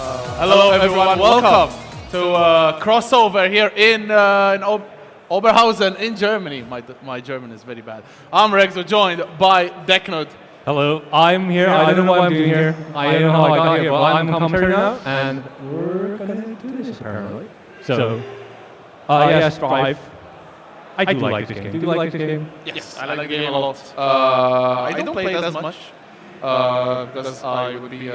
Hello, everyone. Welcome to crossover here in Oberhausen in Germany. My German is very bad. I'm Rex, joined by Deknud. Hello, I'm here. I don't know what I'm doing here. I don't know how I got here, but I'm a commentator now, and we're gonna do this apparently. So, yes, Strive. I do like this game. Do you like this game? Yes, I like the game a lot. I don't play it as much because I would be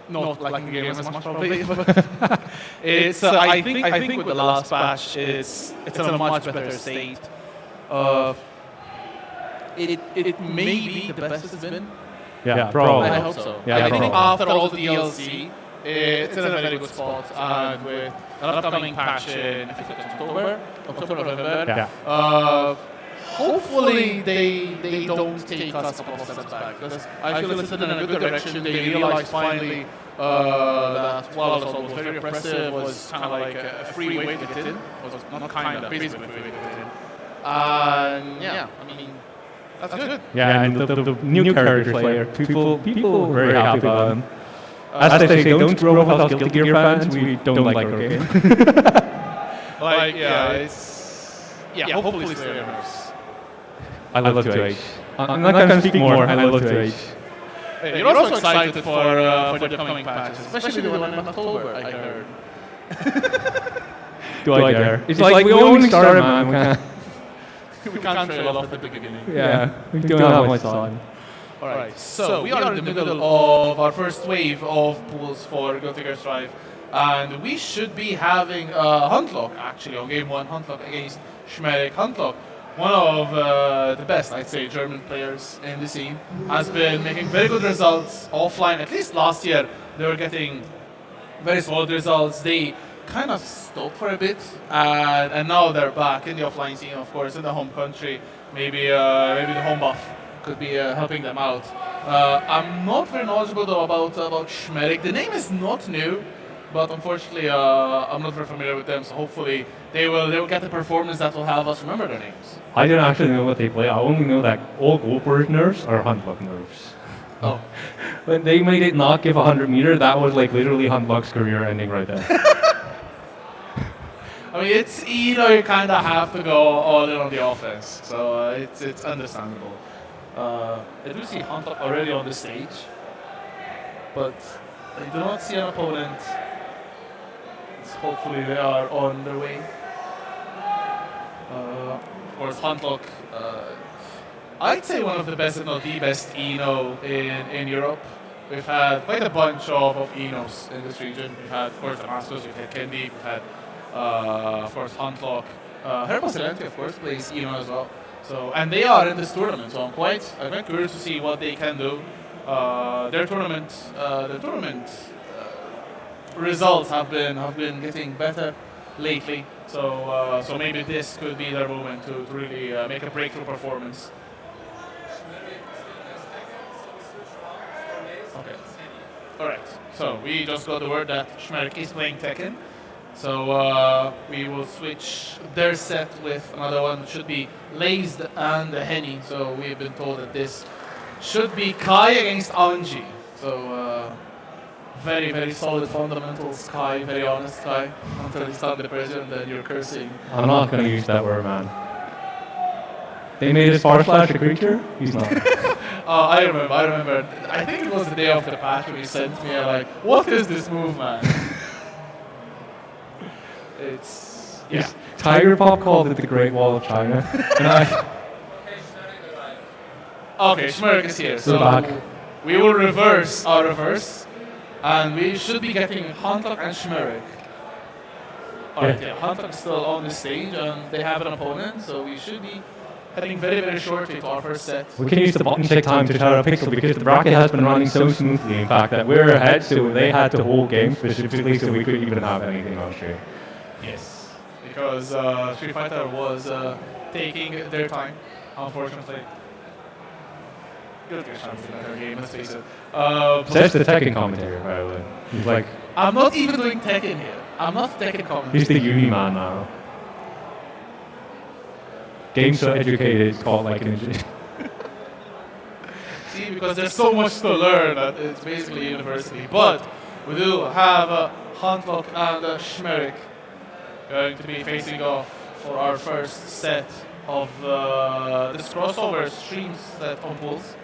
not liking the game as much probably. But it's I think with the last patch it's in a much better state. It may be the best it's been. Yeah, probably. I hope so. Yeah, I think probably. after all the DLC, it's in a very good spot, and with an upcoming patch in I think it's October, November. Yeah. Hopefully they don't take us a couple of steps back, because I feel it's in a good direction. They realized finally that while it was very oppressive, was kind of like a free way to get in. Was not kind of, basically a free way to get in. And yeah, I mean, that's good. Yeah, and the new character Slayer, people are very happy about them. As they say, don't grow with us Guilty Gear fans, we don't like our game. Like, hopefully Slayer knows. I love 2H. I'm not gonna speak more, I love 2H. You're also excited for the upcoming patches, especially the one in October, I heard. Do I dare? It's like we only started, man. We can't trail off at the beginning. Yeah, we don't have much time. Alright, so we are in the middle of our first wave of pools for Guilty Gear Strive, and we should be having Huntlock actually on game 1, Huntlock against Schmerich. Huntlock, one of the best, I'd say, German players in the scene, has been making very good results offline. At least last year, they were getting very solid results. They kind of stopped for a bit, and now they're back in the offline scene, of course, in the home country. Maybe the home buff could be helping them out. I'm not very knowledgeable though about Schmerich. The name is not new, but unfortunately, I'm not very familiar with them. So hopefully, they will get the performance that will help us remember their names. I don't actually know what they play. I only know that all Goldberg nerfs are Huntlock nerfs. Oh. When they made it not give 100 meter, that was like literally Huntlock's career ending right there. I mean, it's you kind of have to go all in on the offense, so it's understandable. I do see Huntlock already on the stage, but I do not see an opponent. Hopefully they are on their way. Of course, Huntlock, I'd say one of the best, if not the best, Eno in Europe. We've had quite a bunch of Enos in this region. We've had, of course, Damascus, we've had Kendi, we've had, of course, Huntlock. Herba Silenti, of course, plays Eno as well. So, and they are in this tournament, so I'm quite curious to see what they can do. Their tournament results have been getting better lately, so maybe this could be their moment to really make a breakthrough performance. Okay, all right. So we just got the word that Schmerich is playing Tekken. So we will switch their set with another one. Should be Lazed and Henny. So we've been told that this should be Kai against Anji. So very, very solid fundamentals, Kai. Very honest Kai. Until you start the pressure and then you're cursing. I'm not going to use that word, man. They made his Far Slash a creature? He's not. I remember. I think it was the day after the patch when you sent me like, what is this move, man? It's Tiger Pop called it the Great Wall of China. Okay, Schmerich is here. So back. We will reverse our reverse, and we should be getting Huntlock and Schmerich. Alright, yeah, Huntlock is still on the stage, and they have an opponent, so we should be heading very, very shortly to our first set. We can use the button check time to shout out Pixel because the bracket has been running so smoothly, in fact, that we're ahead, so they had to hold game specifically so we could even have anything on stream. Yes, because Street Fighter was taking their time, unfortunately. Good chance in that game, let's face it. Says the Tekken commentary, by the way. He's like, I'm not even doing Tekken here. I'm not Tekken commentator. he's the uni man now. Game so educated, it's called like an engineer. See, because there's so much to learn that it's basically university. But we do have Huntlock and Schmerik going to be facing off for our first set of this crossover stream set on pools.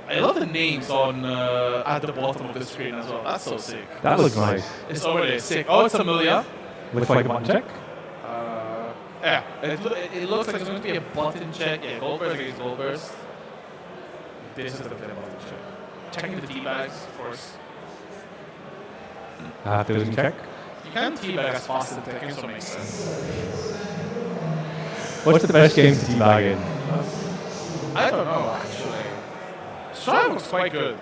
I love the names on at the bottom of the screen as well. That's so sick. That looks nice. It's already sick. Oh, it's Amelia. Looks like a button check. Yeah, it looks like it's going to be a button check. Yeah, Goldburst against Goldburst. This is definitely a button check. Checking the teabags, of course. I have to check. You can't teabag as fast as Tekken, so it makes sense. What's the best game to teabag in? I don't know, actually. Strive looks quite good.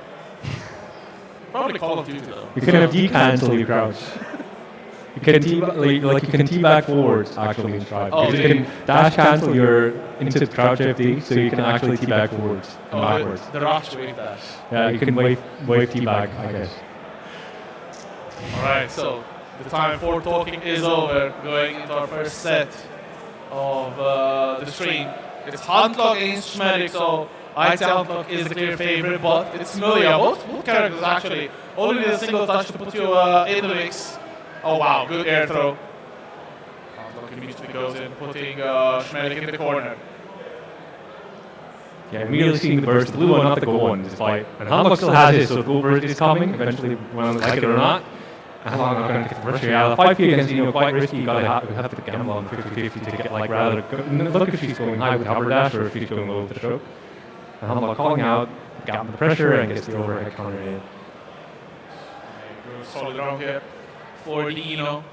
Probably Call of Duty, though. You can have cancel your crouch. You can you can teabag forwards actually in Strive. Oh, you can dash cancel your into crouch FD, so you can actually teabag forwards and backwards. The Rosh wave dash. Yeah, you can wave teabag, I guess. Alright, so the time for talking is over. Going into our first set of the stream. It's Huntlock against Schmerik, so I'd say Huntlock is the clear favorite, but it's Milia. Both characters actually only need a single touch to put you in the mix. Oh wow, good air throw. Huntlock immediately goes in, putting Schmerik in the corner. Yeah, immediately seeing the burst, the blue one, not the gold one, despite. And Huntlock still has his, so the gold burst is coming, eventually, whether I like it or not. And Huntlock not going to get the pressure. Yeah, the 5P against Eno, quite risky, you have to gamble on 50-50 to get, like, rather, look if she's going high with Hover Dash or if she's going low with the stroke. And Huntlock calling out, gapping the pressure, and gets the overhead counter in. Solid round here for Eno.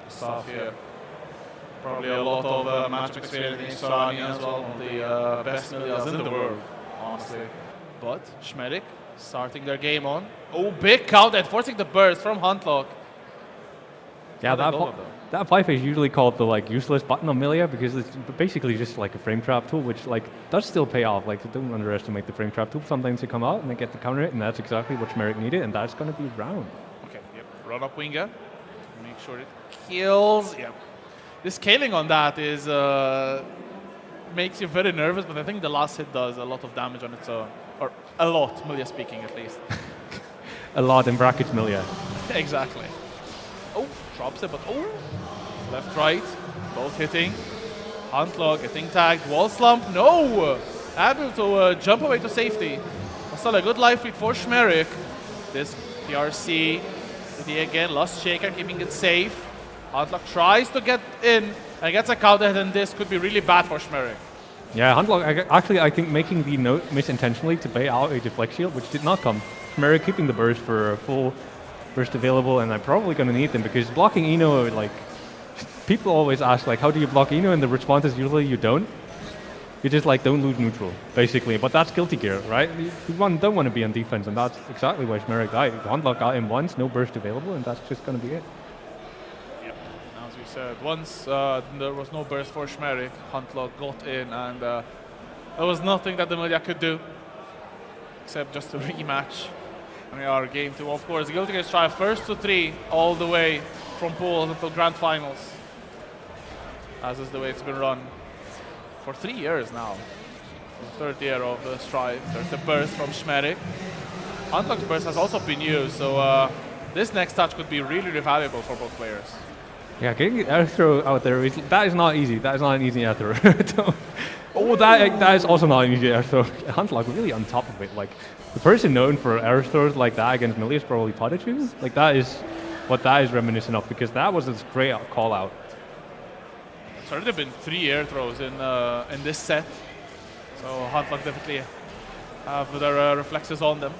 Stuff here. Probably a lot of match experience against Sorani as well, one of the best Milias in the world, honestly. But Schmerik starting their game on. Oh, big counter, forcing the burst from Huntlock. Yeah, that 5 is usually called the like useless button on Milia because it's basically just like a frame trap tool, which like does still pay off. Like don't underestimate the frame trap tool. Sometimes they come out and they get the counter hit, and that's exactly what Schmerik needed, and that's going to be round. Okay, yep. Run up winger. Make sure it kills. Yep. The scaling on that is makes you very nervous, but I think the last hit does a lot of damage on its own. Or a lot, Milia speaking at least. A lot in brackets, Milia. Exactly. Oh, drops it, but oh. Left, right, both hitting. Huntlock getting tagged. Wall slump, no! Able to jump away to safety. Still a good life lead for Schmerik. This PRC, Didi again, lost Shaker, keeping it safe. Huntlock tries to get in and gets a counter hit, and this could be really bad for Schmerik. Yeah, Huntlock, actually, I think making the note miss intentionally to bait out a deflect shield, which did not come. Schmerik keeping the burst for a full burst available, and I'm probably going to need them because blocking Eno, like, people always ask, like, how do you block Eno? And the response is usually you don't. You just, like, don't lose neutral, basically. But that's guilty gear, right? You don't want to be on defense, and that's exactly why Schmerik died. Huntlock got him once, no burst available, and that's just going to be it. As we said, once there was no burst for Schmerik, Huntlock got in, and there was nothing that the Milia could do except just a rematch. And we are game 2, of course. Guilty Gear Strive first to 3 all the way from pools until grand finals, as is the way it's been run for 3 years now. The third year of the Strive. There's the burst from Schmerik. Huntlock's burst has also been used, so this next touch could be really, really valuable for both players. Yeah, getting the air throw out there, that is not easy. That is not an easy air throw. Oh, that is also not an easy air throw. Huntlock really on top of it. Like, the person known for air throws like that against Milia is probably Pikachu. Like, that is what that is reminiscent of, because that was a great call out. It's already been 3 air throws in this set, so Huntlock definitely have their reflexes on them.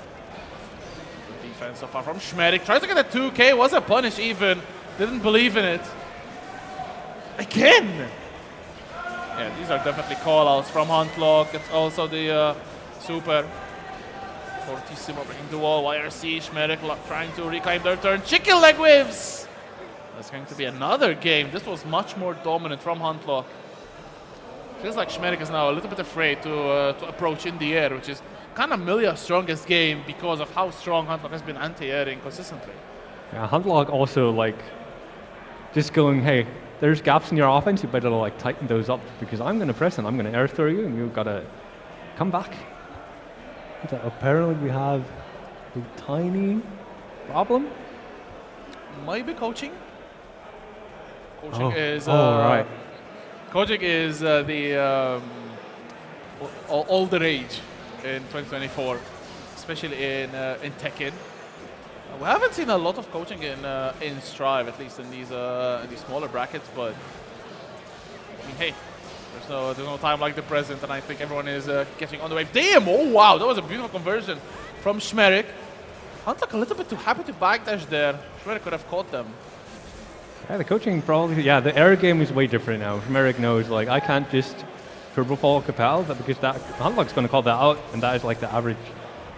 Good defense so far from Schmerik. Tries to get a 2K, was a punish even. Didn't believe in it. Again! Yeah, these are definitely call-outs from Huntlock. It's also the super. Fortissimo breaking the wall. YRC, Schmerik trying to reclaim their turn. Chicken leg waves! That's going to be another game. This was much more dominant from Huntlock. Feels like Schmerik is now a little bit afraid to approach in the air, which is kind of Milia's strongest game because of how strong Huntlock has been anti-airing consistently. Yeah, Huntlock also, like, just going, hey, there's gaps in your offense, you better like tighten those up because I'm going to press and I'm going to air throw you and you've got to come back. Apparently we have a tiny problem. Maybe coaching. Coaching is right. coaching is all the rage in 2024, especially in Tekken. We haven't seen a lot of coaching in Strive, at least in these smaller brackets. But I mean, hey, there's no time like the present, and I think everyone is catching on the wave. Damn! Oh wow, that was a beautiful conversion from Schmerik. Huntlock a little bit too happy to backdash there. Schmerik could have caught them. Yeah, the coaching probably, the air game is way different now. Schmerik knows, like, I can't just turbo fall Capel, because that Huntlock's going to call that out, and that is like the average.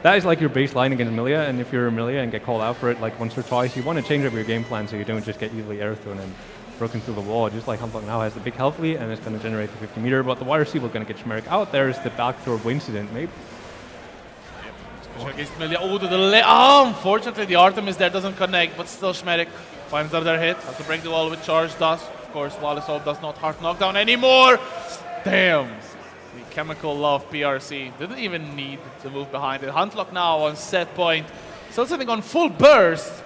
That is like your baseline against Amelia, and if you're Amelia and get called out for it like once or twice, you want to change up your game plan so you don't just get easily air thrown and broken through the wall. Just like Huntlock now has the big health lead, and it's going to generate the 50 meter, but the wire seal going to get Schmerik out. There's the back throw incident, maybe. Against Amelia. Oh, to the left. Unfortunately, the Artemis there doesn't connect, but still Schmerik finds another hit. Has to break the wall with charge. Does, of course, Walisov does not hard knockdown anymore. Damn. The chemical love PRC didn't even need the move behind it. Huntlock now on set point. Still sitting on full burst.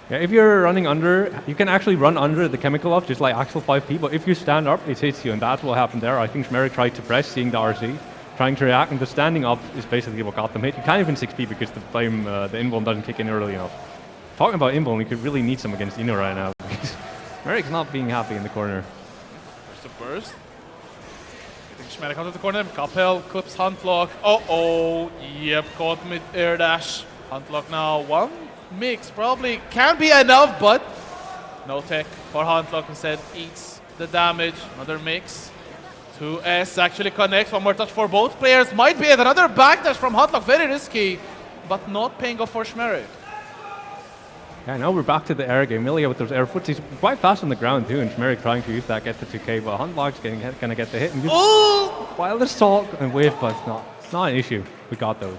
Yeah, if you're running under, you can actually run under the chemical off just like Axel 5P, but if you stand up, it hits you, and that's what happened there. I think Schmerik tried to press, seeing the RC, trying to react, and the standing up is basically what got them hit. You can't even 6P because the flame, the invuln doesn't kick in early enough. Talking about invuln, we could really need some against Ino right now, because Schmerik's not being happy in the corner. There's the burst. I think Schmerik comes to the corner. Capel clips Huntlock. Oh, yep, caught mid air dash. Huntlock now one mix probably can be enough, but no tech for Huntlock. Instead eats the damage. Another mix. 2S actually connects. One more touch for both players. Might be it. Another backdash from Huntlock. Very risky, but not paying off for Schmerik. Yeah, now we're back to the air game. Amelia with those air foots. He's quite fast on the ground too, and Schmerik trying to use that, get the 2K, but Huntlock's gonna get the hit. And wild assault and wave, but it's not an issue. We got those.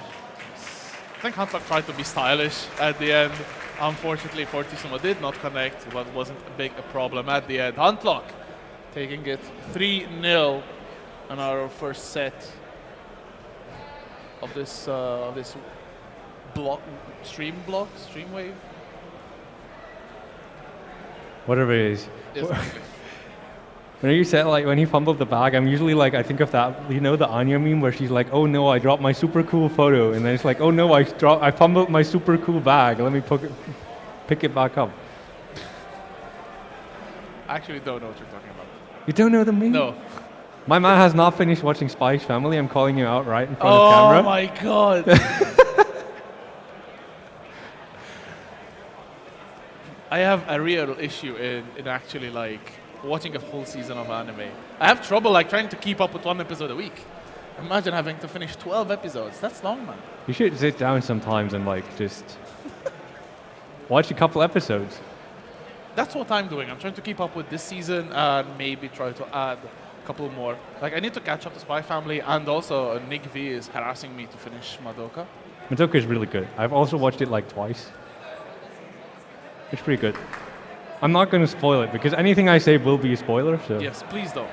I think Huntlock tried to be stylish at the end. Unfortunately, Fortissimo did not connect, but wasn't a big problem at the end. Huntlock taking it 3-0 on our first set of this stream wave. Whatever it is. Exactly. When you said like when he fumbled the bag, I'm usually like, I think of that, you know, the Anya meme where she's like, oh no, I dropped my super cool photo, and then it's like, oh no, I fumbled my super cool bag. Let me pick it back up. I actually don't know what you're talking about. You don't know the meme? No. My man has not finished watching Spy's Family. I'm calling you out right in front of camera. Oh my god. I have a real issue in actually like watching a whole season of anime. I have trouble like trying to keep up with one episode a week. Imagine having to finish 12 episodes. That's long, man. You should sit down sometimes and like just watch a couple episodes. That's what I'm doing. I'm trying to keep up with this season and maybe try to add a couple more. Like I need to catch up to Spy Family, and also Nick V is harassing me to finish Madoka. Madoka is really good. I've also watched it like twice. It's pretty good. I'm not going to spoil it because anything I say will be a spoiler. So Yes, please don't.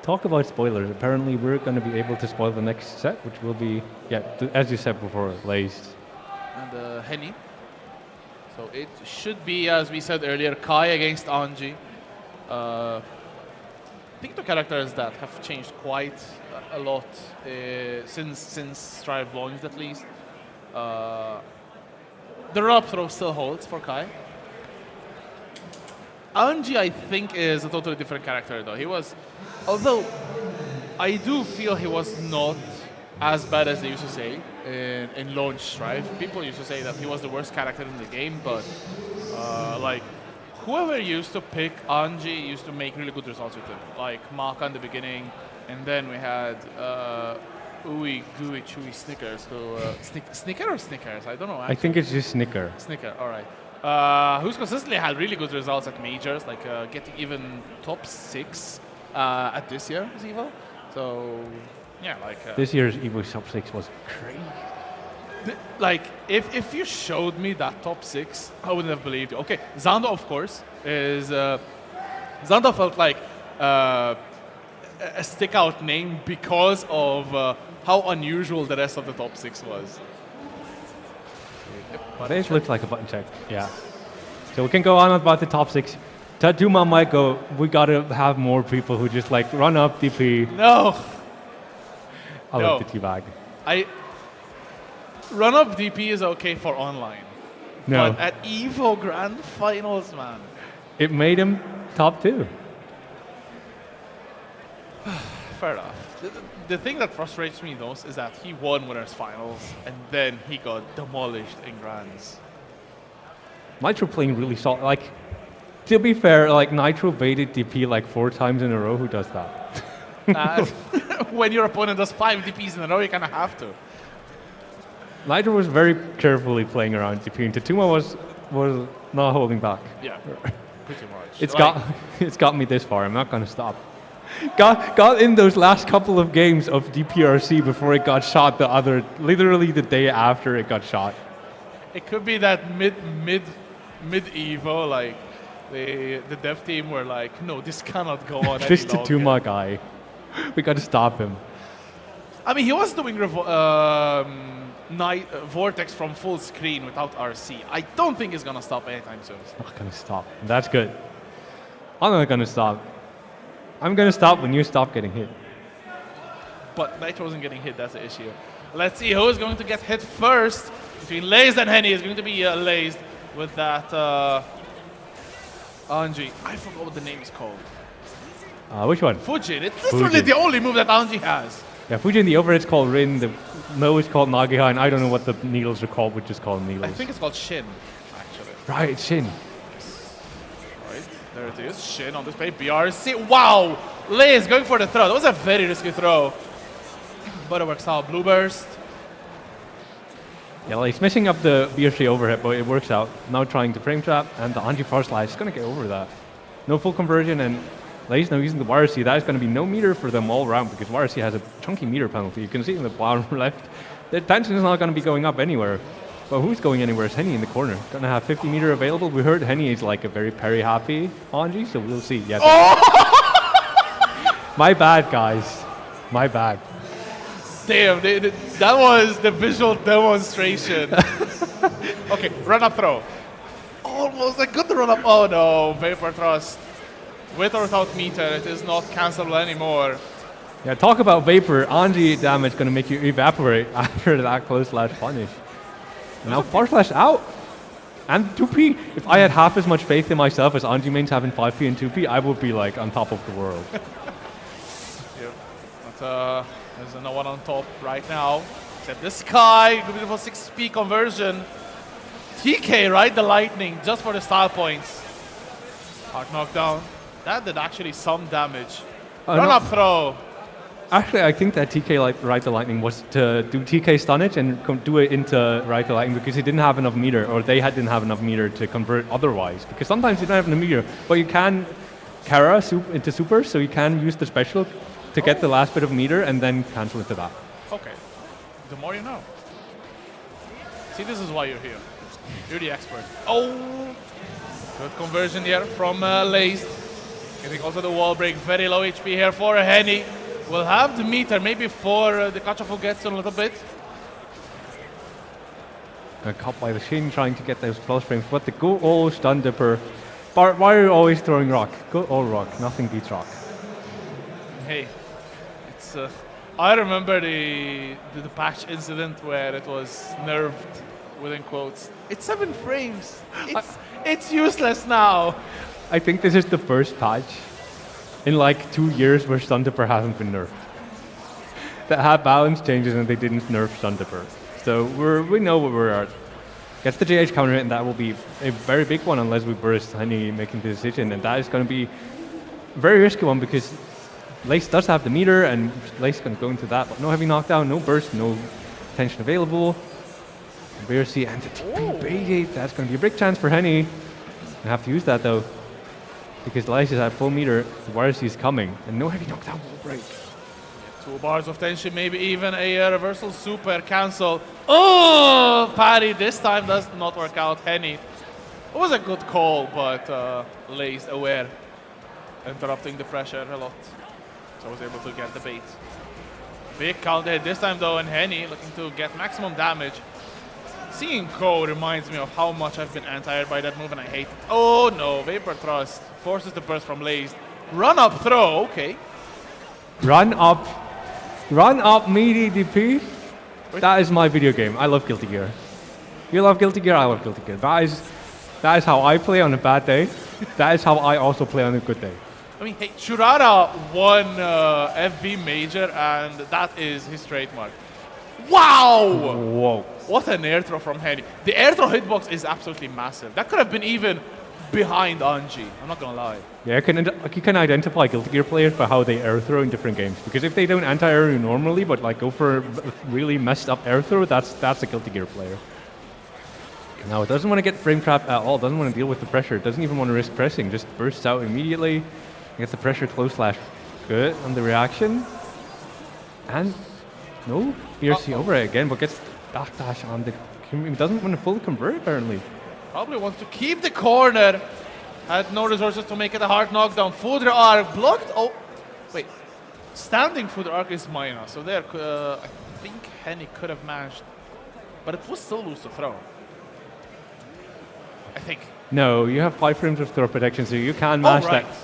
talk about spoilers. Apparently, we're going to be able to spoil the next set, which will be, as you said before, Laced. And Henny. So it should be, as we said earlier, Kai against Anji. I think the characters that have changed quite a lot since Strive launched, at least. The run-up throw still holds for Kai. Anji, I think, is a totally different character, though. Although I do feel he was not as bad as they used to say in launch Strive. People used to say that he was the worst character in the game, but like whoever used to pick Anji used to make really good results with him. Like Maka in the beginning, and then we had Ooey Gooey Chewy Snickers, who Snicker or Snickers? I don't know. I think it's just Snicker. Snicker, all right. Who's consistently had really good results at majors, like getting even top 6 at this year's EVO. So, yeah, like this year's EVO top 6 was crazy. Like, if you showed me that top 6, I wouldn't have believed you. Okay, Zando, of course, is Zando felt like a stick-out name because of how unusual the rest of the top 6 was. But it looks like a button check. Yeah. So we can go on about the top 6. Tajuma might go, we gotta have more people who just like run up DP. No. I love the teabag. Run-up DP is okay for online. No. But at EVO Grand Finals, man. It made him top 2. Fair enough. The thing that frustrates me most is that he won Winners Finals and then he got demolished in Grands. Nitro playing really solid. Like, to be fair, like Nitro baited DP like 4 times in a row. Who does that? When your opponent does 5 DPs in a row, you kind of have to. Nitro was very carefully playing around DP, and Tatuma was not holding back. Yeah, pretty much. It's got me this far. I'm not gonna stop. Got in those last couple of games of DPRC before it got shot. Literally the day after it got shot. It could be that mid Evo, like the dev team were like, no, this cannot go on. This any longer. Tatuma guy, we got to stop him. I mean, he was doing Vortex from full screen without RC. I don't think he's gonna stop anytime soon. It's not gonna stop. That's good. I'm not gonna stop. I'm gonna stop when you stop getting hit. But Nitro wasn't getting hit, that's the issue. Let's see who is going to get hit first. Between Laze and Henny is going to be Laze with that Anji. I forgot what the name is called. Which one? Fujin. It's literally the only move that Anji has. Yeah, Fujin, the overhead's called Rin, the low is called Nagiha, and I don't know what the needles are called, which is called needles. I think it's called Shin, actually. Right, it's Shin. Right, there it is. Shin on this play. BRC. Wow! Laze going for the throw. That was a very risky throw. But it works out. Blue Burst. Yeah, like he's messing up the BRC overhead, but it works out. Now trying to frame trap, and the Anji Frost Slide is going to get over that. No full conversion, and Laze now using the YRC. That is going to be no meter for them all around, because YRC has a chunky meter penalty. You can see in the bottom left. The tension is not going to be going up anywhere. But who's going anywhere is Henny in the corner. Going to have 50 meter available. We heard Henny is like a very parry happy Anji, so we'll see. Yeah. My bad, guys. My bad. Damn, that was the visual demonstration. Okay, run up throw. Almost a good run up. Oh no, Vapor Thrust. With or without meter, it is not cancelable anymore. Yeah, talk about Vapor. Anji damage going to make you evaporate after that close slash punish. Now far slash out. And 2P. If I had half as much faith in myself as Anji mains having 5P and 2P, I would be like on top of the world. Yeah, but there's no one on top right now. Except this Sky, beautiful 6P conversion. TK, right? The lightning, just for the style points. Hard knockdown. That did actually some damage. Run up throw. Actually, I think that TK Ride the Lightning was to do TK stunnage and do it into Ride the Lightning because he didn't have enough meter, or they didn't have enough meter to convert otherwise. Because sometimes you don't have enough meter, but you can Kara into super, so you can use the special to get the last bit of meter and then cancel into that. Okay. The more you know. See, this is why you're here. You're the expert. Oh! Good conversion here from Laze. Getting also the wall break. Very low HP here for Henny. We'll have the meter maybe for the Kachafu gets a little bit. Caught by the Shin trying to get those plus frames, but the go all stun dipper. Why are you always throwing rock? Go all rock. Nothing beats rock. Hey, it's. I remember the patch incident where it was nerfed, within quotes. It's 7 frames. It's useless now. I think this is the first patch in like 2 years where stun dipper hasn't been nerfed. That had balance changes and they didn't nerf stun dipper. So we know where we're at. Gets the JH counter hit, and that will be a very big one unless we burst Henny making the decision, and that is going to be a very risky one because Lace does have the meter and Lace is going to go into that, but no heavy knockdown, no burst, no tension available. BRC and the TP bait, that's going to be a big chance for Henny. You have to use that though, because Lace is at full meter, the YRC is coming, and no heavy knockdown will break. 2 bars of tension, maybe even a reversal super cancel. Oh, parry this time does not work out. Henny. It was a good call, but Lace aware. Interrupting the pressure a lot. So I was able to get the bait. Big counter hit this time though, and Henny looking to get maximum damage. Seeing Ko reminds me of how much I've been anti-aired by that move, and I hate it. Oh no, Vapor Thrust forces the burst from Lazed. Run up throw, okay. Run up meaty DP. That is my video game. I love Guilty Gear. You love Guilty Gear, I love Guilty Gear. That is how I play on a bad day. That is how I also play on a good day. I mean, hey, Churara won FV Major, and that is his trademark. Wow! Whoa. What an air throw from Henny. The air throw hitbox is absolutely massive. That could have been even behind Anji. I'm not gonna lie. Yeah, you can identify Guilty Gear players by how they air throw in different games. Because if they don't anti-air you normally, but like go for a really messed up air throw, that's a Guilty Gear player. Now it doesn't want to get frame trapped at all. Doesn't want to deal with the pressure. Doesn't even want to risk pressing. Just bursts out immediately. Gets the pressure close slash. Good on the reaction. And no BRC over it again, but gets backdash on the. He doesn't want to fully convert apparently. Probably wants to keep the corner. Had no resources to make it a hard knockdown. Fudra arc blocked. Oh, wait. Standing Fudra arc is minus. So there, I think Henny could have managed, but it was still loose to throw. I think. No, you have 5 frames of throw protection, so you can mash right. that.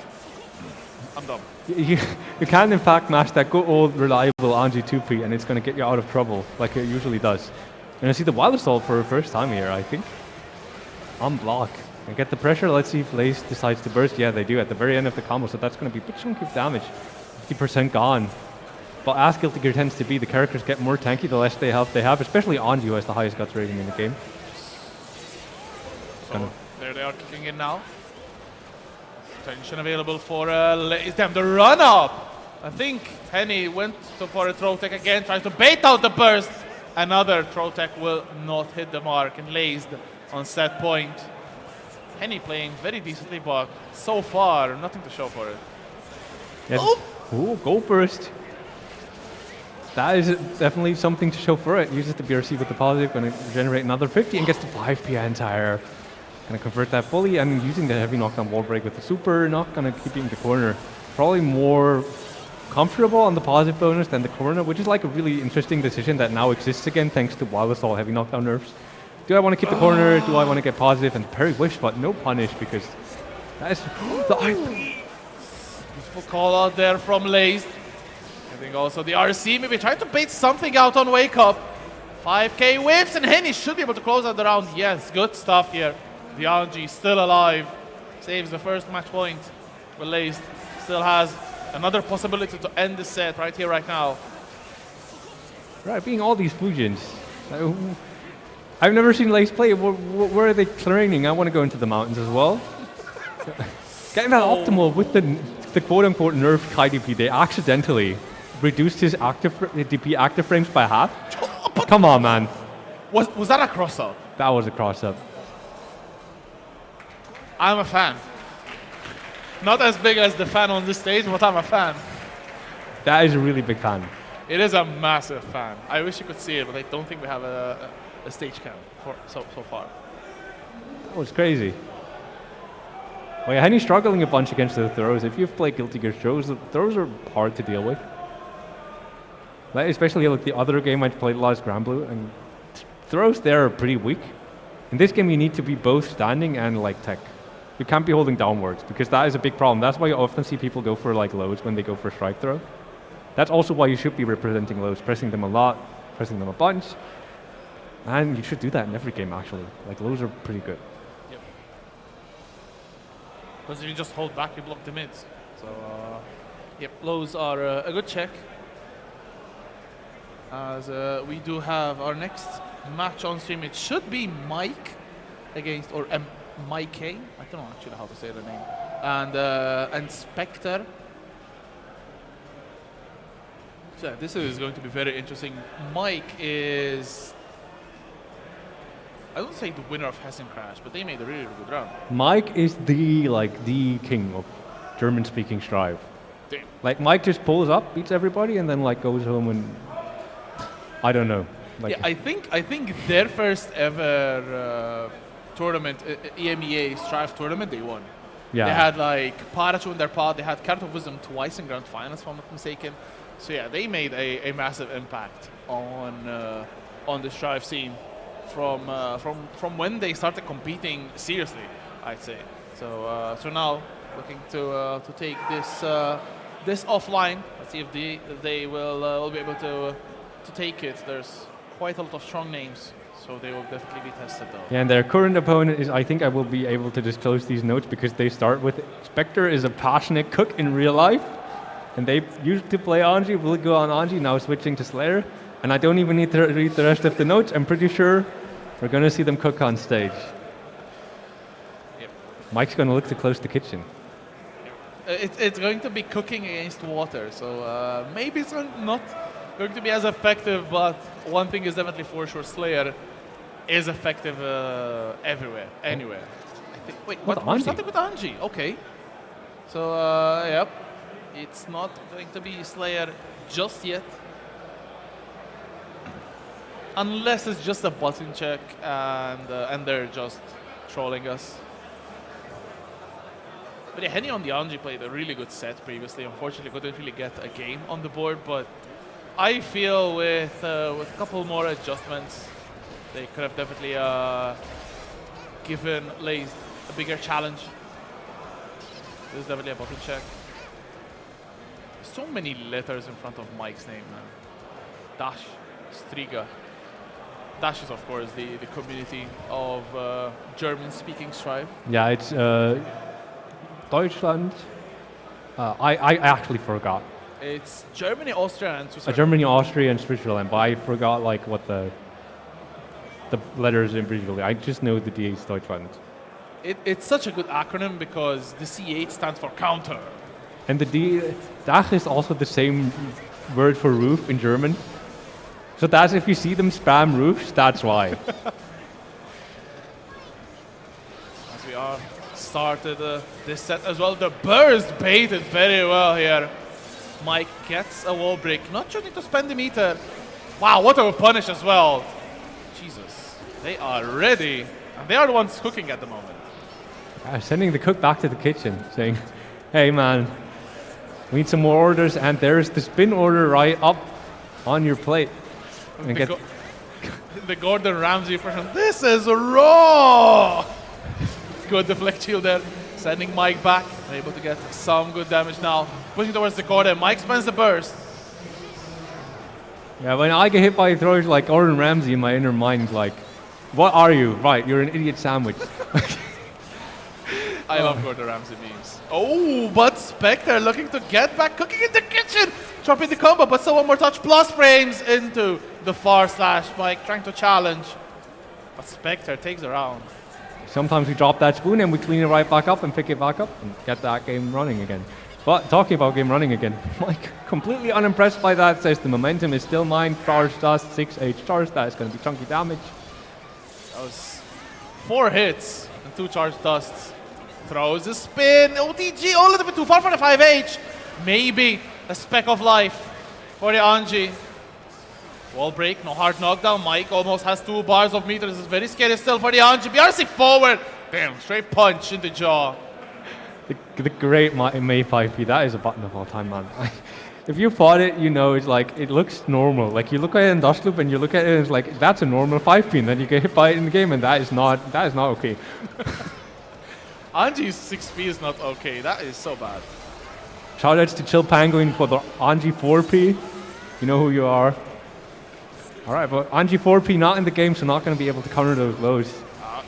I'm dumb. You can in fact mash that good old reliable Anji 2P, and it's going to get you out of trouble like it usually does. And I see the Wild Assault for the first time here, I think. On block. And get the pressure. Let's see if Lace decides to burst. Yeah, they do at the very end of the combo, so that's going to be a big chunk of damage. 50% gone. But as Guilty Gear tends to be, the characters get more tanky the less they have, especially Anji, who has the highest guts rating in the game. So there they are kicking in now. Tension available for Lace. Damn, the run up! I think Henny went for a throw tech again, tries to bait out the burst. Another throw tech will not hit the mark, and Lazed on set point. Henny playing very decently, but so far, nothing to show for it. Yeah. Oh! Ooh, go burst. That is definitely something to show for it. Uses the BRC with the positive, going to generate another 50 and gets the 5 PI entire. Going to convert that fully, and using the heavy knockdown wall break with the super, not going to keep you in the corner. Probably more comfortable on the positive bonus than the corner, which is like a really interesting decision that now exists again thanks to Wild Assault heavy knockdown nerfs. Do I want to keep the corner? Do I want to get positive? And parry wish, but no punish because that is the IP. Beautiful call out there from Lazed. I think also the RC maybe trying to bait something out on Wake Up. 5k whips, and Henny should be able to close out the round. Yes, good stuff here. The Anji still alive. Saves the first match point. But Lazed still has another possibility to end the set right here, right now. Right, being all these Fujins. I've never seen Lace play. Where are they training? I want to go into the mountains as well. Getting that optimal with the quote-unquote nerfed Kai DP, they accidentally reduced his DP active frames by half. Come on, man. Was that a cross-up? That was a cross-up. I'm a fan. Not as big as the fan on this stage, but I'm a fan. That is a really big fan. It is a massive fan. I wish you could see it, but I don't think we have a stage cam for so far. That was crazy. Oh yeah, Henny's struggling a bunch against the throws. If you've played Guilty Gear throws, the throws are hard to deal with. Like, especially like the other game I played last Granblue, and throws there are pretty weak. In this game you need to be both standing and like tech. You can't be holding downwards because that is a big problem. That's why you often see people go for like loads when they go for strike throw. That's also why you should be representing lows, pressing them a lot, pressing them a bunch. And you should do that in every game actually. Like lows are pretty good. Yep. Because if you just hold back, you block the mids. So, yep, lows are a good check. As we do have our next match on stream. It should be Mike against, or Mike. I don't know actually how to say the name. And Spectre. So this is going to be very interesting. Mike is, I don't say the winner of Hessen Crash, but they made a really, really good round. Mike is the king of German-speaking Strive. Damn. Like Mike just pulls up, beats everybody, and then like goes home and I don't know. Like, yeah, I think their first ever tournament, EMEA Strive tournament, they won. Yeah. They had like Parachu in their pod. They had Card of Wisdom twice in Grand Finals, if I'm not mistaken. So yeah, they made a massive impact on the Strive scene from when they started competing seriously, I'd say. So now looking to take this offline. Let's see if they will be able to take it. There's quite a lot of strong names, so they will definitely be tested though. Yeah, and their current opponent is, I think I will be able to disclose these notes because they start with Spectre is a passionate cook in real life, and they used to play Anji, will go on Anji, now switching to Slayer, and I don't even need to read the rest of the notes. I'm pretty sure we're going to see them cook on stage. Yep. Mike's going to look to close the kitchen. It's going to be cooking against water, so maybe it's not going to be as effective, but one thing is definitely for sure, Slayer is effective everywhere, anywhere. I think, wait, What, we're Anji? starting with Anji, okay. So, yep, it's not going to be Slayer just yet. Unless it's just a button check and they're just trolling us. But yeah, Henny on the Anji played a really good set previously. Unfortunately, couldn't really get a game on the board, but I feel with a couple more adjustments, they could have definitely given Lays a bigger challenge. This is definitely a button check. So many letters in front of Mike's name, man. Dash, Striga. Dash is, of course, the community of German-speaking Strive. Yeah, it's Deutschland. I actually forgot. It's Germany, Austria, and Switzerland. Germany, Austria, and Switzerland, but I forgot like what the letters individually. I just know the DA is Deutschland. It's such a good acronym because the CH stands for counter. And the Dach is also the same word for roof in German. So that's if you see them spam roofs, that's why. As we are started this set as well. The burst baited very well here. Mike gets a wall break, not trying to spend the meter. Wow, what a punish as well. Jesus, they are ready. And they are the ones cooking at the moment. Sending the cook back to the kitchen, saying, hey man, we need some more orders, and there's the spin order right up on your plate. And The Gordon Ramsay version. This is raw! Good deflect shield there. Sending Mike back. Able to get some good damage now. Pushing towards the corner. Mike spends the burst. Yeah, when I get hit by throws like Gordon Ramsay in my inner mind, like, what are you? Right, you're an idiot sandwich. I love Gordon Ramsay memes. Oh, but Spectre looking to get back, cooking in the kitchen. Dropping the combo, but still one more touch. Plus frames into the far slash. Mike trying to challenge. But Spectre takes the round. Sometimes we drop that spoon and we clean it right back up and pick it back up and get that game running again. But talking about game running again, Mike, completely unimpressed by that, says the momentum is still mine. Charge dust, 6H charge, that is going to be chunky damage. That was 4 hits and 2 charge dusts. Throws a spin. OTG, a little bit too far for the 5H. Maybe a speck of life for the Anji. Wall break, no hard knockdown. Mike almost has 2 bars of meter. This is very scary still for the Anji. BRC forward. Damn, straight punch in the jaw. The great May 5P, that is a button of all time, man. If you fought it, you know it's like, it looks normal. Like you look at it in Dust Loop and you look at it and it's like, that's a normal 5P, and then you get hit by it in the game and that is not okay. Anji's 6P is not okay. That is so bad. Shoutouts to Chill Penguin for the Anji 4P. You know who you are. Alright, but Anji 4P not in the game, so not going to be able to counter those lows.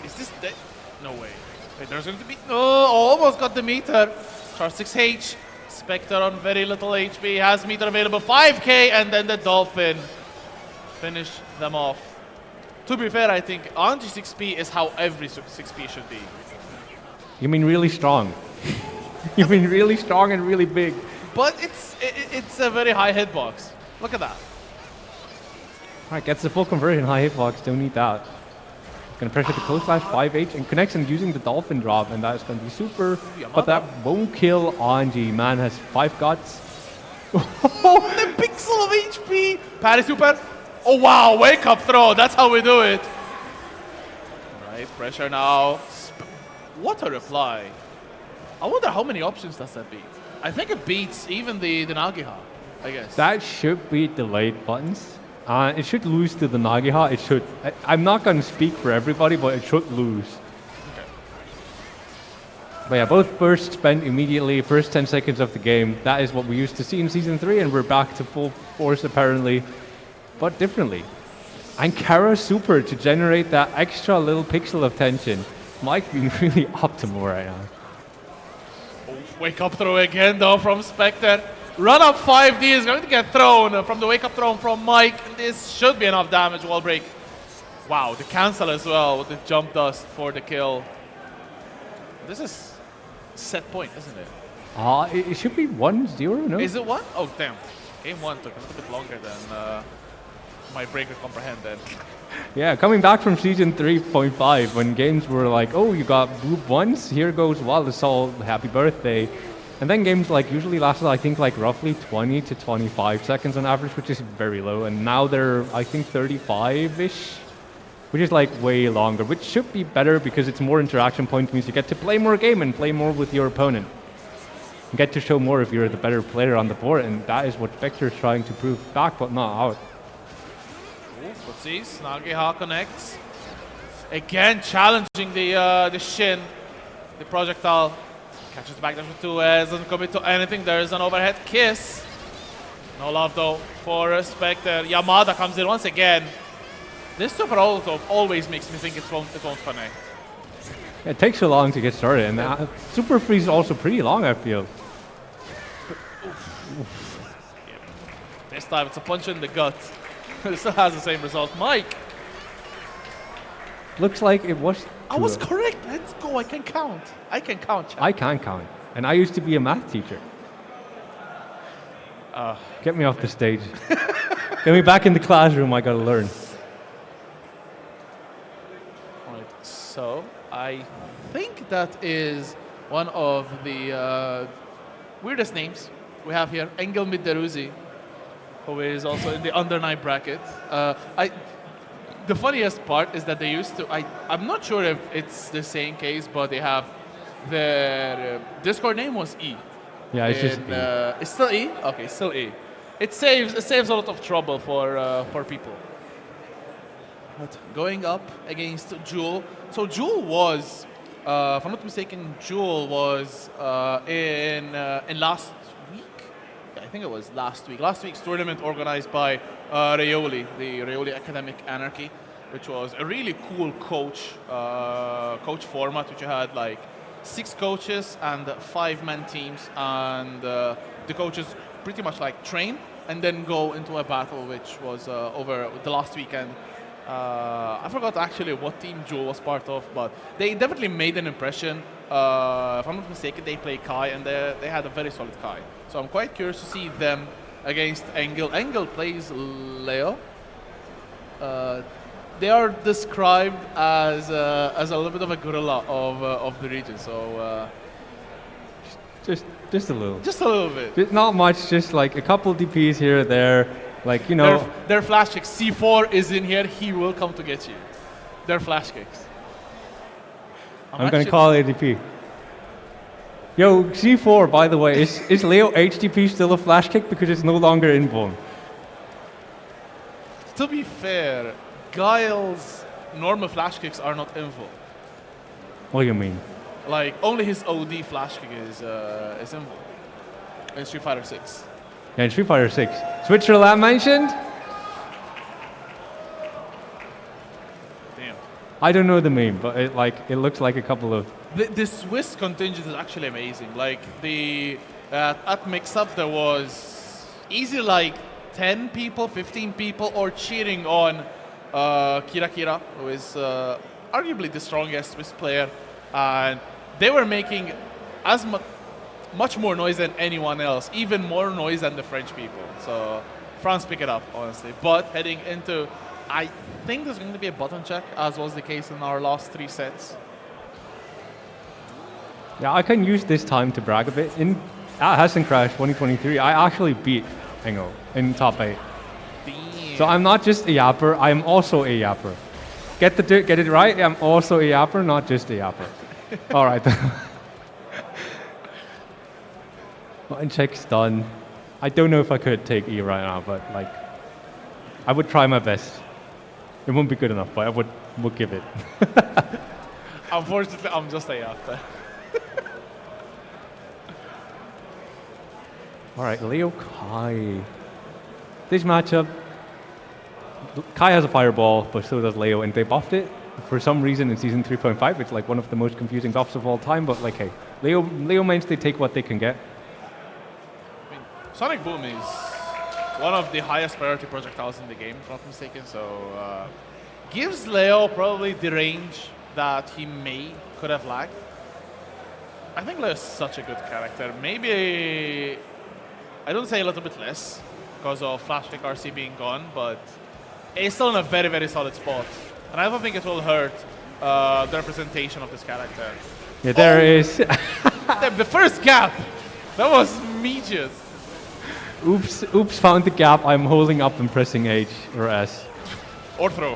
Is this dead? No way. Wait, there's going to be... No, almost got the meter. Charge 6H. Spectre on very little HP. Has meter available. 5k, and then the Dolphin. Finish them off. To be fair, I think Anji 6P is how every 6P should be. You mean really strong? You mean really strong and really big? But it's a very high hitbox. Look at that. Alright, gets the full conversion, high hitbox, don't need that. Gonna pressure the close slash 5H and connects and using the Dolphin drop, and that is gonna be super. But that won't kill Anji. Man has 5 guts. Oh, the pixel of HP! Parry super. Oh wow, wake up throw. That's how we do it. Alright, pressure now. What a reply. I wonder how many options does that beat? I think it beats even the Nagiha, I guess. That should be delayed buttons. It should lose to the Nagiha. It should. I'm not going to speak for everybody, but it should lose. Okay. But yeah, both bursts spent immediately, first 10 seconds of the game. That is what we used to see in Season 3, and we're back to full force apparently, but differently. And Kara Super to generate that extra little pixel of tension. Mike being really optimal right now. Wake up throw again though from Spectre. Run up 5D is going to get thrown from the wake up throw from Mike. This should be enough damage, wall break. Wow, the cancel as well with the jump dust for the kill. This is set point, isn't it? It should be 1-0, no? Is it one? Oh, damn. Game one took a little bit longer than my breaker comprehended. Yeah, coming back from Season 3.5 when games were like, oh, you got Bloop once, here goes Wild Assault, happy birthday. And then games like usually lasted, I think, like roughly 20 to 25 seconds on average, which is very low. And now they're, I think, 35-ish, which is like way longer, which should be better because it's more interaction points, means you get to play more game and play more with your opponent. You get to show more if you're the better player on the board, and that is what Spectre is trying to prove back, but not out. Footsies, Nagiha connects. Again, challenging the Shin, the projectile. Catches back down to 2 as doesn't commit to anything. There is an overhead kiss. No love though for Spectre. Yamada comes in once again. This super also always makes me think it won't connect. It takes so long to get started, and Super Freeze is also pretty long, I feel. Yep. This time it's a punch in the gut. It still has the same result. Mike! Looks like it was. I was correct. Let's go. I can count. I can count, chat. I can count. And I used to be a math teacher. Get me off the stage. Get me back in the classroom. I gotta learn. Right. So, I think that is one of the weirdest names we have here. Engel Midderuzi, who is also in the under 9 bracket. The funniest part is that they used to, I'm not sure if it's the same case, but they have their Discord name was E. Yeah, it's just E. It's still E? Okay, still E. It saves a lot of trouble for people. But going up against Jewel. So Jewel was, if I'm not mistaken, Jewel was in last week. Yeah, I think it was last week. Last week's tournament organized by Raioli, the Raioli Academic Anarchy, which was a really cool coach format, which you had like 6 coaches and 5-man teams, and the coaches pretty much like train and then go into a battle, which was over the last weekend. I forgot actually what team Jewel was part of, but they definitely made an impression. If I'm not mistaken, they play Kai, and they had a very solid Kai. So I'm quite curious to see them against Engel. Engel plays Leo. They are described as a little bit of a gorilla of the region. So just a little. Just a little bit. Just not much. Just like a couple DPs here or there. Like, you know. Their flash kicks. C4 is in here. He will come to get you. Their flash kicks. I'm going to call ADP. Yo, C4, by the way, is Leo HDP still a flash kick because it's no longer invuln? To be fair, Guile's normal flash kicks are not invuln. What do you mean? Like, only his OD flash kick is invuln. In Street Fighter 6. Yeah, in Street Fighter 6. Switzerland mentioned? Damn. I don't know the meme, but it looks like a couple of... The Swiss contingent is actually amazing. Like, at Mix-Up there was easily like 10 people, 15 people, or cheering on Kira Kira, who is arguably the strongest Swiss player. And they were making as much more noise than anyone else, even more noise than the French people. So France pick it up, honestly. But heading into, I think there's going to be a button check, as was the case in our last 3 sets. Yeah, I can use this time to brag a bit. At Hessen Crash 2023, I actually beat Engel in top 8. Damn. So I'm not just a yapper, I'm also a yapper. Get it right? I'm also a yapper, not just a yapper. All right. Button check's done. I don't know if I could take E right now, but like, I would try my best. It won't be good enough, but I would give it. Unfortunately, I'm just a after. All right, Leo Kai. This matchup, Kai has a fireball, but so does Leo, and they buffed it. For some reason in Season 3.5, it's like one of the most confusing buffs of all time, but like, hey, Leo means they take what they can get. I mean, Sonic Boom is one of the highest priority projectiles in the game, if I'm not mistaken, so gives Leo probably the range that he could have lacked. I think Leo is such a good character. Maybe, I don't say a little bit less because of Flash Kick RC being gone, but it's still in a very, very solid spot. And I don't think it will hurt the representation of this character. Yeah, there is. The first gap! That was immediate. Oops, found the gap. I'm holding up and pressing H or S. Or throw.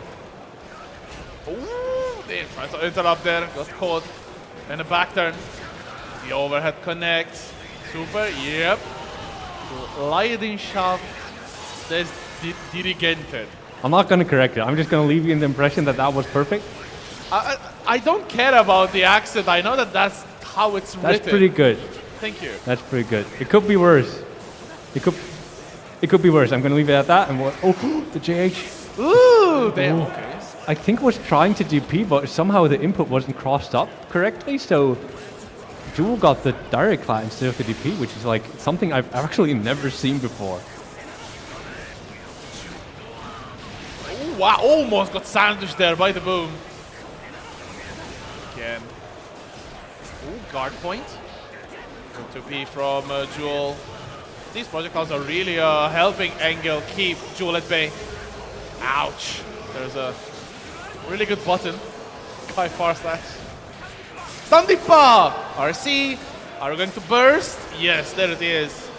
Ooh, they tried to interrupt there, got caught. And a back turn. The overhead connects. Super, yep. Leidenschaft des Dirigenten. I'm not going to correct it. I'm just going to leave you in the impression that that was perfect. I don't care about the accent. I know that that's how it's written. That's pretty good. Thank you. That's pretty good. It could be worse. It could be worse. I'm going to leave it at that. And the JH. Ooh, damn. Okay. I think was trying to DP, but somehow the input wasn't crossed up correctly. So Jewel got the direct clat instead of the DP, which is like something I've actually never seen before. Ooh, wow, almost got sandwiched there by the boom. Again. Ooh, guard point. 2P from Jewel. These projectiles are really helping Engel keep Jewel at bay. Ouch. There's a really good button. Kai far slash. Sandipa! RC. Are we going to burst? Yes, there it is.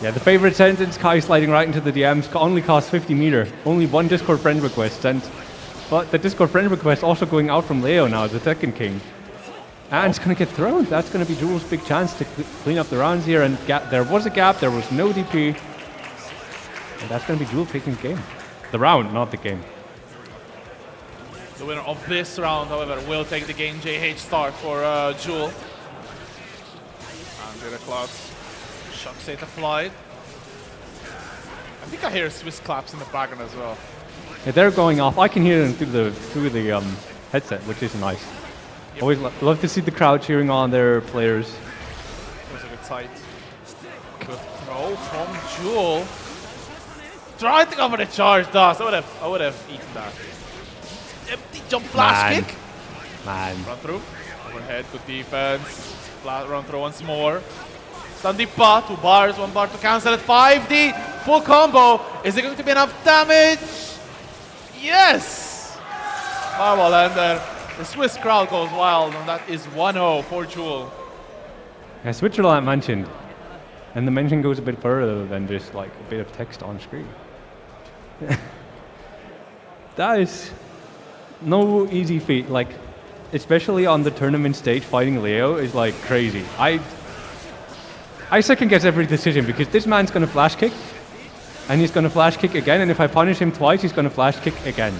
Yeah, the favorite sentence, Kai sliding right into the DMs, only costs 50 meter. Only one Discord friend request sent. But the Discord friend request also going out from Leo now, the second king. And it's going to get thrown. That's going to be Jewel's big chance to clean up the rounds here. And there was a gap, there was no DP. And that's going to be Jewel taking the game. The round, not the game. The winner of this round, however, will take the game. JH start for Jewel. And the cloud. Shock state applied. I think I hear Swiss claps in the background as well. Yeah, they're going off. I can hear them through the headset, which is nice. Yep. Always love to see the crowd cheering on their players. That was a good sight. Good throw from Jewel. Trying to cover the charge dust. I would have eaten that. Empty jump flash kick. Man. Run through. Overhead, good defense. Run through once more. Sandipa, 2 bars, 1 bar to cancel it. 5D, full combo. Is it going to be enough damage? Yes! Fireball ender. The Swiss crowd goes wild, and that is 1-0 for Jewel. Yeah, Switzerland mentioned. And the mention goes a bit further than just like a bit of text on screen. That is no easy feat. Like, especially on the tournament stage, fighting Leo is like crazy. I second guess every decision because this man's going to flash kick, and he's going to flash kick again, and if I punish him twice, he's going to flash kick again.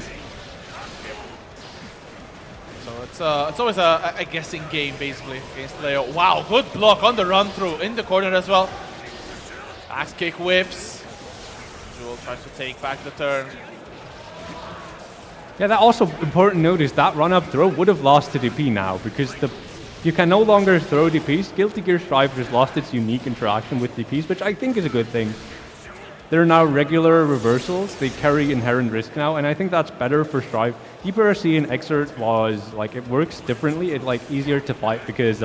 So it's always a guessing game, basically, against Leo. Wow, good block on the run through, in the corner as well. Axe kick whiffs. Jewel tries to take back the turn. Yeah, that also important note is that run-up throw would have lost to DP now because you can no longer throw DPs. Guilty Gear Strive has lost its unique interaction with DPs, which I think is a good thing. They're now regular reversals. They carry inherent risk now, and I think that's better for Strive. DPRC and Exert was, like, it works differently. It's, like, easier to fight because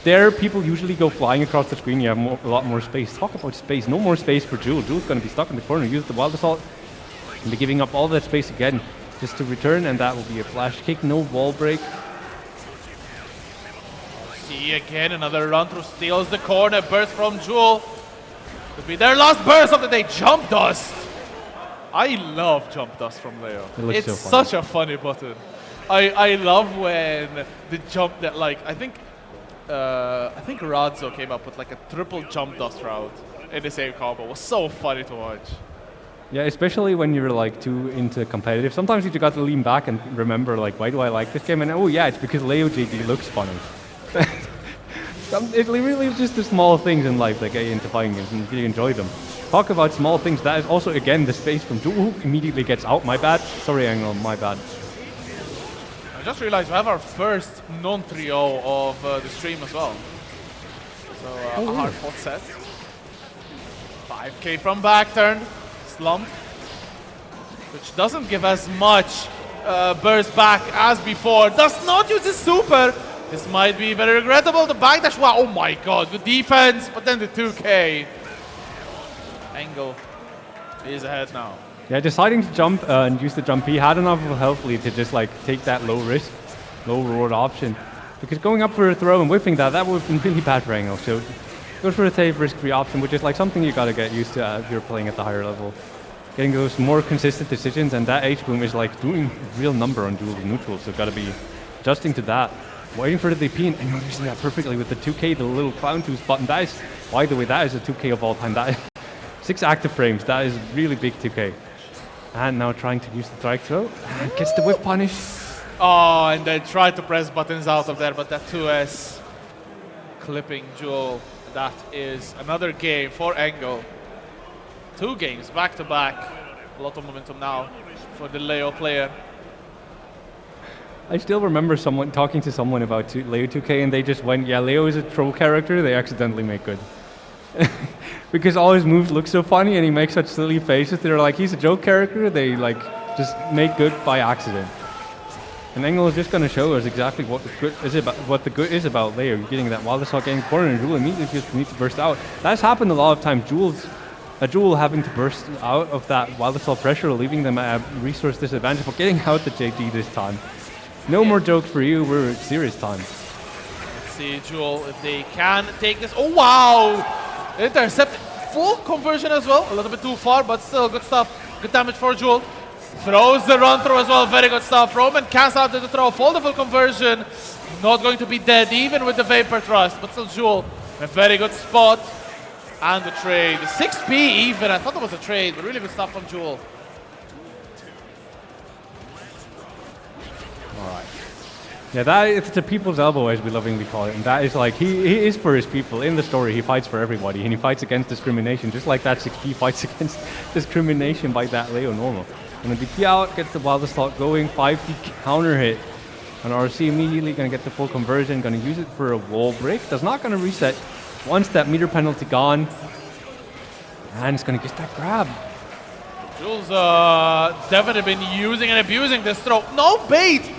there people usually go flying across the screen. You have a lot more space. Talk about space. No more space for Jewel. Jewel's going to be stuck in the corner. Use the Wild Assault. And be giving up all that space again just to return, and that will be a flash kick. No wall break. See again, another run through steals the corner. Burst from Jewel. Could be their last burst of the day. Jump dust. I love jump dust from Leo. It's so such a funny button. I love when the jump that, like, I think I think Radzo came up with like a triple jump dust route in the same combo. It was so funny to watch. Yeah, especially when you're like too into competitive. Sometimes you just got to lean back and remember like, why do I like this game? And oh yeah, it's because Leo JD looks funny. It really is just the small things in life that get you into fighting games and really enjoy them. Talk about small things. That is also again the space from Jewel who immediately gets out. My bad. Sorry, Angle. My bad. I just realized we have our first non-3-0 of the stream as well. So a hard-fought set. 5k from back turn. Slump. Which doesn't give as much burst back as before. Does not use his super. This might be very regrettable. The backdash. Wow, oh my god. Good defense. But then the 2k. Angle is ahead now. Yeah, deciding to jump and use the jump, he had enough of a health lead to just like take that low risk, low reward option. Because going up for a throw and whiffing that would have been really bad for Angle. So goes for a safe risk-free option, which is like something you gotta get used to if you're playing at the higher level. Getting those more consistent decisions, and that H-boom is like doing real number on dual neutral, so gotta be adjusting to that. Waiting for the DP, and Angle using that perfectly with the 2k, the little clown tooth button. That is, by the way, that is a 2k of all time. That is 6 active frames, that is really big 2k. And now trying to use the strike throw, and gets the whip punish. Oh, and they tried to press buttons out of there, but that 2S clipping Jewel. That is another game for Angle. 2 games back to back. A lot of momentum now for the Leo player. I still remember someone talking to someone about Leo 2K, and they just went, yeah, Leo is a troll character they accidentally make good. Because all his moves look so funny and he makes such silly faces. They're like, he's a joke character, they like just make good by accident. And Angle is just going to show us exactly what the good is about Leo. You're getting that Wild Assault getting corner, and Jewel immediately feels the need to burst out. That's happened a lot of times. Jewel having to burst out of that Wild Assault pressure, leaving them at a resource disadvantage, but getting out the JD this time. No more jokes for you, we're at serious time. Let's see Jewel if they can take this. Oh wow! Intercepted. Full conversion as well. A little bit too far, but still good stuff. Good damage for Jewel. Throws the run through as well. Very good stuff. Roman cancels out the throw. Full the full conversion. Not going to be dead even with the Vapor Thrust. But still Jewel in a very good spot. And the trade. 6p even. I thought it was a trade, but really good stuff from Jewel. Alright. Yeah, that is the people's elbow, as we lovingly call it, and that is like, he is for his people. In the story, he fights for everybody, and he fights against discrimination, just like that 6p fights against discrimination by that Leo normal. And the DP out, gets the Wild Assault going, 5D counter hit, and RC immediately gonna get the full conversion, gonna use it for a wall break, that's not gonna reset once that meter penalty gone, and it's gonna get that grab. Jewel's definitely been using and abusing this throw. No bait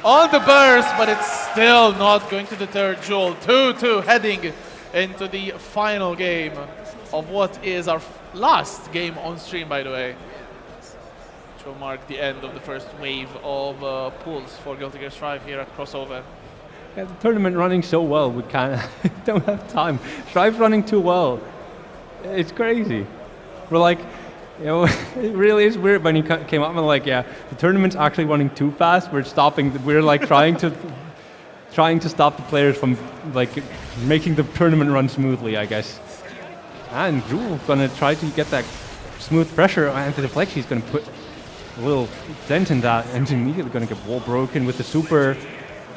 on the burst, but it's still not going to deter Jewel. 2-2 heading into the final game of what is our last game on stream, by the way. Which will mark the end of the first wave of pools for Guilty Gear Strive here at Crossover. Yeah, the tournament running so well, we don't have time. Strive's running too well. It's crazy. We're like, you know, it really is weird when you came up and like, yeah, the tournament's actually running too fast. We're like trying to stop the players from like making the tournament run smoothly, I guess. And Jewel gonna try to get that smooth pressure, and the deflection he's gonna put a little dent in that, and immediately gonna get wall broken with the super.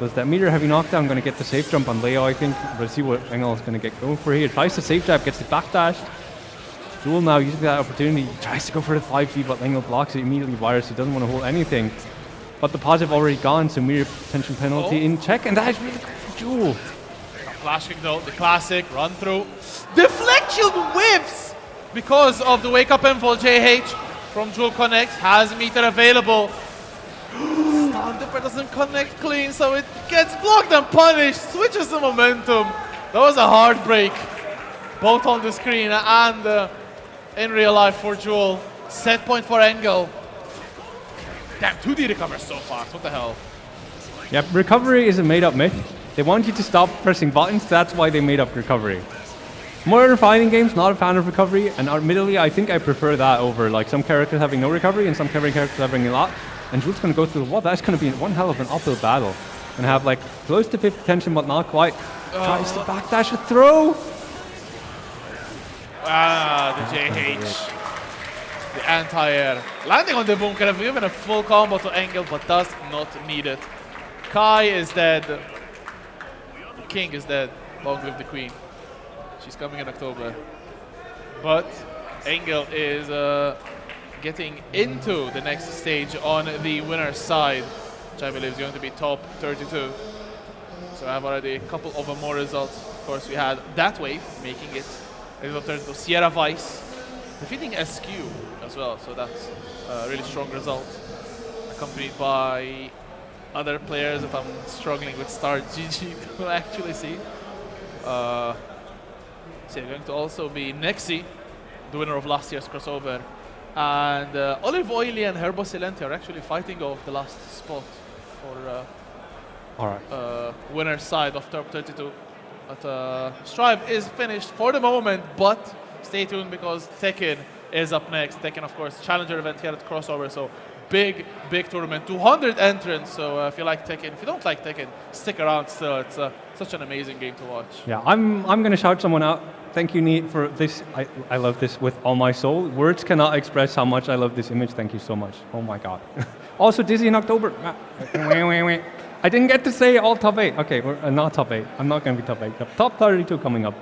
Does that meter heavy knockdown, gonna get the safe jump on Leo, I think. Let's see what Angle is gonna get going for here. Tries to safe jab, gets the backdash. Jewel now using that opportunity, tries to go for the 5D, but Angle blocks it immediately. Virus, he doesn't want to hold anything. But the positive already gone, so meter tension penalty in check, and that is really good for Jewel. Flashing though, the classic run through. Deflect shield whiffs because of the wake up info. JH from Jewel Connect has meter available. Stun Dipper doesn't connect clean, so it gets blocked and punished. Switches the momentum. That was a hard break, both on the screen and in real life for Jewel. Set point for Angle. Damn, 2D recovers so fast. What the hell? Yep, recovery is a made-up myth. They want you to stop pressing buttons, that's why they made up recovery. Modern fighting games, not a fan of recovery, and admittedly, I think I prefer that over like some characters having no recovery and some characters having a lot. And Jewel's gonna go through the wall. That's gonna be one hell of an uphill battle. and have like close to 50 tension, but not quite. Tries to backdash a throw. The JH. The anti-air. Landing on the boom, kind of given a full combo to Engel, but does not need it. Kai is dead. The king is dead. Long live the queen. She's coming in October. But Engel is getting into the next stage on the winner's side, which I believe is going to be top 32. So I have already a couple of more results. Of course, we had that wave making it top 32. Sierra Vice defeating SQ as well, so that's a really strong result. Accompanied by other players that I'm struggling with Star GG to actually see. So going to also be Nexi, the winner of last year's crossover. And Olive Oily and Herbo Silente are actually fighting off the last spot for winner's side of top 32. But Strive is finished for the moment, but stay tuned because Tekken is up next. Tekken, of course, challenger event here at Crossover, so big tournament, 200 entrants. So if you like Tekken, if you don't like Tekken, stick around still. It's such an amazing game to watch. Yeah, I'm going to shout someone out. Thank you, Neat, for this. I love this with all my soul. Words cannot express how much I love this image. Thank you so much. Oh my God. Also, Dizzy in October. I didn't get to say all top 8. Okay, we're not top 8. I'm not going to be top 8. Top 32 coming up.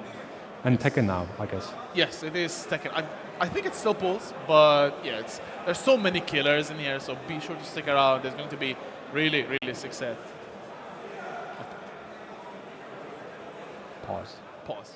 And Tekken now, I guess. Yes, it is Tekken. I think it's still Pulse, but yeah, there's so many killers in here, so be sure to stick around. There's going to be really success. Pause. Pause.